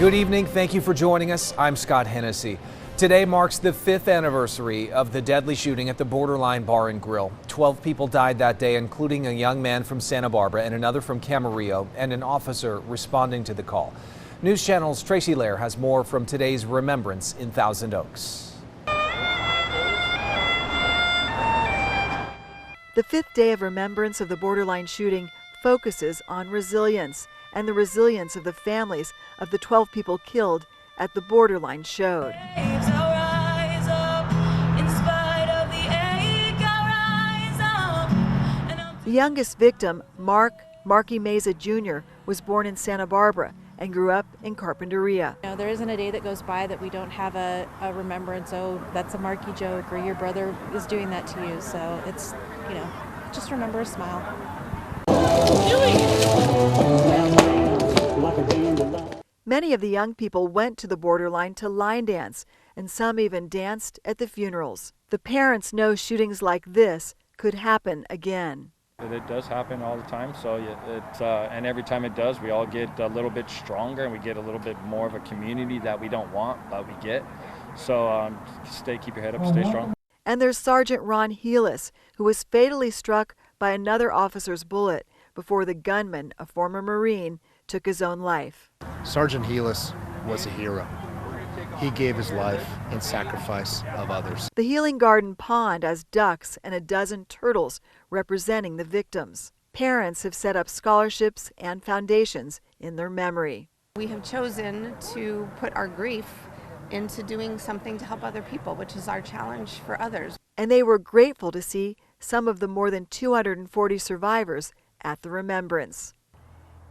Good evening. Thank you for joining us. I'm Scott Hennessy. Today marks the 5th anniversary of the deadly shooting at the Borderline Bar and Grill. 12 people died that day, including a young man from Santa Barbara and another from Camarillo, and an officer responding to the call. News Channel's Tracy Lair has more from today's remembrance in Thousand Oaks. The 5th day of remembrance of the Borderline shooting focuses on resilience and the resilience of the families of the 12 people killed at the Borderline showed. The youngest victim, Marky Meza Jr., was born in Santa Barbara and grew up in Carpinteria. There isn't a day that goes by that we don't have a remembrance. Oh, that's a Marky joke, or your brother is doing that to you. So it's, just remember a smile. Many of the young people went to the Borderline to line dance, and some even danced at the funerals. The parents know shootings like this could happen again. It does happen all the time, so and every time it does, we all get a little bit stronger, and we get a little bit more of a community that we don't want, but we get. So keep your head up, stay strong. And there's Sergeant Ron Heelis, who was fatally struck by another officer's bullet before the gunman, a former Marine, took his own life. Sergeant Heelis was a hero. He gave his life in sacrifice of others. The Healing Garden pond has ducks and a dozen turtles representing the victims. Parents have set up scholarships and foundations in their memory. We have chosen to put our grief into doing something to help other people, which is our challenge for others. And they were grateful to see some of the more than 240 survivors at the remembrance.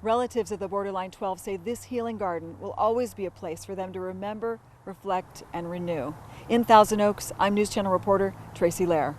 Relatives of the Borderline 12 say this Healing Garden will always be a place for them to remember, reflect, and renew. In Thousand Oaks, I'm News Channel reporter Tracy Lair.